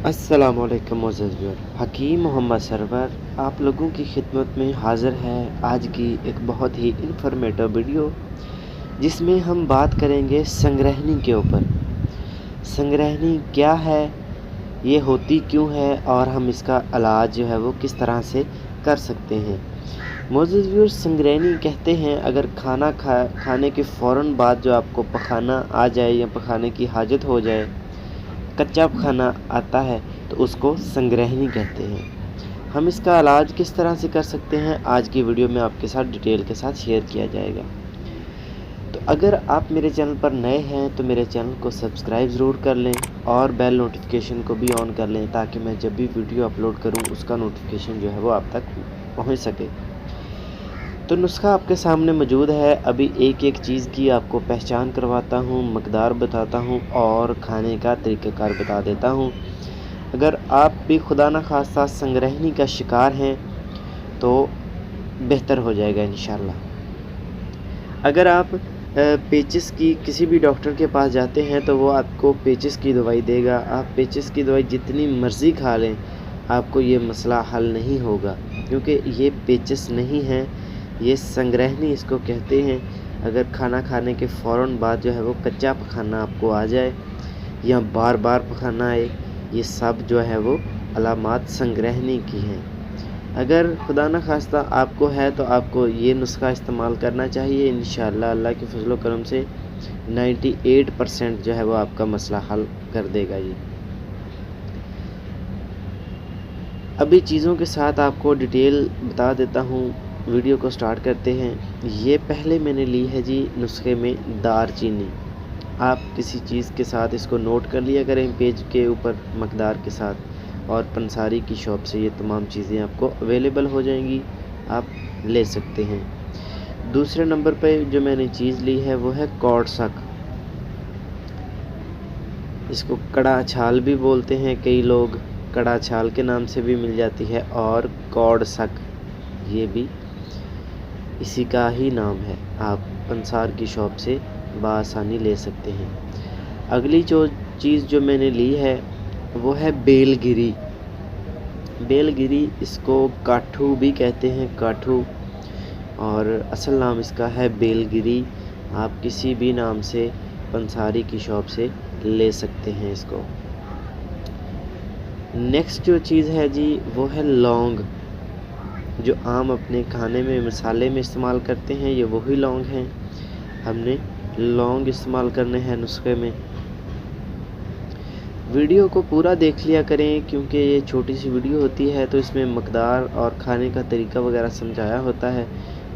अस्सलामुअलैकुम मुअज़्ज़ज़ व्यूअर, हकीम मोहम्मद सरवर आप लोगों की खिदमत में हाज़िर है आज की एक बहुत ही इन्फॉर्मेटिव वीडियो जिसमें हम बात करेंगे संग्रहणी के ऊपर। संग्रहणी क्या है, ये होती क्यों है और हम इसका इलाज जो है वो किस तरह से कर सकते हैं। मुअज़्ज़ज़ व्यूअर, संग्रहणी कहते हैं अगर खाने के फ़ौरन बाद जो आपको पखाना आ जाए या पखाने की हाजत हो जाए, कच्चा खाना आता है तो उसको संग्रहणी कहते हैं। हम इसका इलाज किस तरह से कर सकते हैं आज की वीडियो में आपके साथ डिटेल के साथ शेयर किया जाएगा। तो अगर आप मेरे चैनल पर नए हैं तो मेरे चैनल को सब्सक्राइब ज़रूर कर लें और बेल नोटिफिकेशन को भी ऑन कर लें ताकि मैं जब भी वीडियो अपलोड करूं उसका नोटिफिकेशन जो है वो आप तक पहुंच सके। तो नुस्खा आपके सामने मौजूद है। अभी एक एक चीज़ की आपको पहचान करवाता हूँ, मकदार बताता हूँ और खाने का तरीक़ाकार बता देता हूँ। अगर आप भी खुदा न खास्ता संग्रहणी का शिकार हैं तो बेहतर हो जाएगा इंशाल्लाह। अगर आप पेचिस की किसी भी डॉक्टर के पास जाते हैं तो वो आपको पेचिस की दवाई देगा। आप पेचिस की दवाई जितनी मर्ज़ी खा लें आपको ये मसला हल नहीं होगा, क्योंकि ये पेचिस नहीं है, ये संग्रहणी इसको कहते हैं। अगर खाना खाने के फ़ौरन बाद जो है वो कच्चा पखाना आपको आ जाए या बार बार पखाना आए, ये सब जो है वो अलामात संग्रहणी की हैं। अगर खुदा न खास्ता आपको है तो आपको ये नुस्खा इस्तेमाल करना चाहिए। इंशाअल्लाह अल्लाह के फज़ल व करम से 98% जो है वो आपका मसला हल कर देगा। ये अभी चीज़ों के साथ आपको डिटेल बता देता हूँ। वीडियो को स्टार्ट करते हैं। ये पहले मैंने ली है जी नुस्खे में दारचीनी। आप किसी चीज़ के साथ इसको नोट कर लिया करें पेज के ऊपर मकदार के साथ, और पंसारी की शॉप से ये तमाम चीज़ें आपको अवेलेबल हो जाएंगी, आप ले सकते हैं। दूसरे नंबर पे जो मैंने चीज़ ली है वो है कौड़सक। इसको कड़ा छाल भी बोलते हैं कई लोग, कड़ा छाल के नाम से भी मिल जाती है, और कौड़सक ये भी इसी का ही नाम है। आप पंसार की शॉप से बआसानी ले सकते हैं। अगली जो चीज़ जो मैंने ली है वो है बेलगिरी। बेलगिरी इसको काठू भी कहते हैं, काठू, और असल नाम इसका है बेलगिरी। आप किसी भी नाम से पंसारी की शॉप से ले सकते हैं इसको। नेक्स्ट जो चीज़ है जी वो है लौंग। जो आम अपने खाने में मसाले में इस्तेमाल करते हैं ये वही लौंग हैं। हमने लौंग इस्तेमाल करने हैं नुस्खे में। वीडियो को पूरा देख लिया करें क्योंकि ये छोटी सी वीडियो होती है तो इसमें मकदार और खाने का तरीका वगैरह समझाया होता है,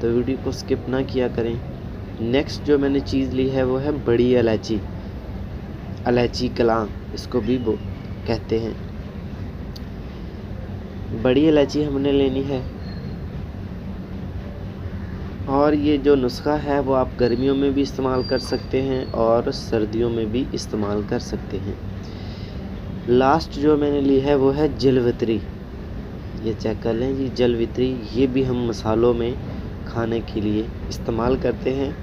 तो वीडियो को स्किप ना किया करें। नेक्स्ट जो मैंने चीज़ ली है वो है बड़ी इलायची, इलायची कलां इसको भी कहते हैं। बड़ी इलायची हमने लेनी है, और ये जो नुस्खा है वो आप गर्मियों में भी इस्तेमाल कर सकते हैं और सर्दियों में भी इस्तेमाल कर सकते हैं। लास्ट जो मैंने ली है वो है जलवित्री। ये चेक कर लें जी, जलवित्री ये भी हम मसालों में खाने के लिए इस्तेमाल करते हैं,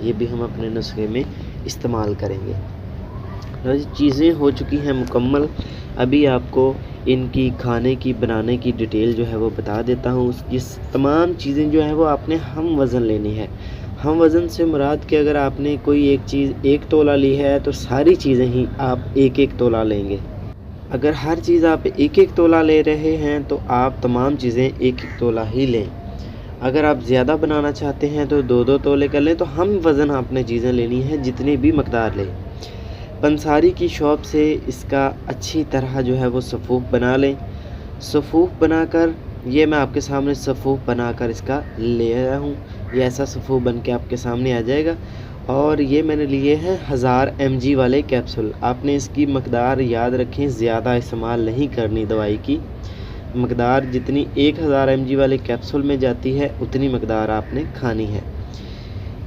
ये भी हम अपने नुस्खे में इस्तेमाल करेंगे। चीज़ें हो चुकी हैं मुकम्मल। अभी आपको इनकी खाने की बनाने की डिटेल जो है वो बता देता हूँ। ये तमाम चीज़ें जो है वो आपने हम वज़न लेनी है। हम वज़न से मुराद कि अगर आपने कोई एक चीज़ 1 तोला ली है तो सारी चीज़ें ही आप 1-1 तोला लेंगे। अगर हर चीज़ आप 1-1 तोला ले रहे हैं तो आप तमाम चीज़ें 1-1 तोला ही लें। अगर आप ज़्यादा बनाना चाहते हैं तो 2-2 तोले कर लें। तो हम वज़न आपने चीज़ें लेनी है जितनी भी मकदार लें। पंसारी की शॉप से इसका अच्छी तरह जो है वो सफ़ूफ़ बना लें। सफ़ूफ़ बनाकर ये मैं आपके सामने सफ़ूफ़ बनाकर इसका ले आया हूँ। ये ऐसा सफ़ूफ़ बन के आपके सामने आ जाएगा। और ये मैंने लिए हैं 1000 mg वाले कैप्सूल। आपने इसकी मकदार याद रखें, ज़्यादा इस्तेमाल नहीं करनी दवाई की। मकदार जितनी 1000 mg वाले कैप्सूल में जाती है उतनी मकदार आपने खानी है।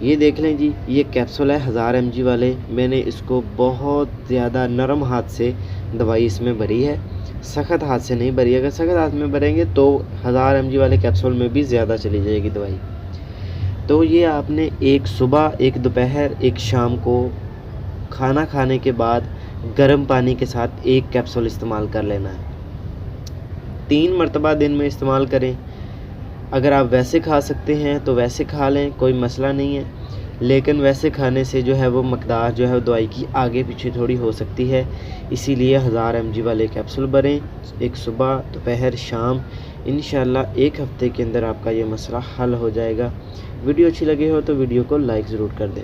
ये देख लें जी, ये कैप्सूल है 1000 mg वाले। मैंने इसको बहुत ज़्यादा नरम हाथ से दवाई इसमें भरी है, सख्त हाथ से नहीं भरी। अगर सख्त हाथ में भरेंगे तो 1000 mg वाले कैप्सूल में भी ज़्यादा चली जाएगी दवाई। तो ये आपने एक सुबह, एक दोपहर, एक शाम को खाना खाने के बाद गर्म पानी के साथ 1 कैप्सूल इस्तेमाल कर लेना है। 3 मरतबा दिन में इस्तेमाल करें। अगर आप वैसे खा सकते हैं तो वैसे खा लें, कोई मसला नहीं है, लेकिन वैसे खाने से जो है वो मकदार जो है दवाई की आगे पीछे थोड़ी हो सकती है। इसीलिए 1000 mg वाले कैप्सूल भरें, एक सुबह, दोपहर, शाम। इंशाल्लाह 1 हफ़्ते के अंदर आपका ये मसला हल हो जाएगा। वीडियो अच्छी लगी हो तो वीडियो को लाइक ज़रूर कर दें।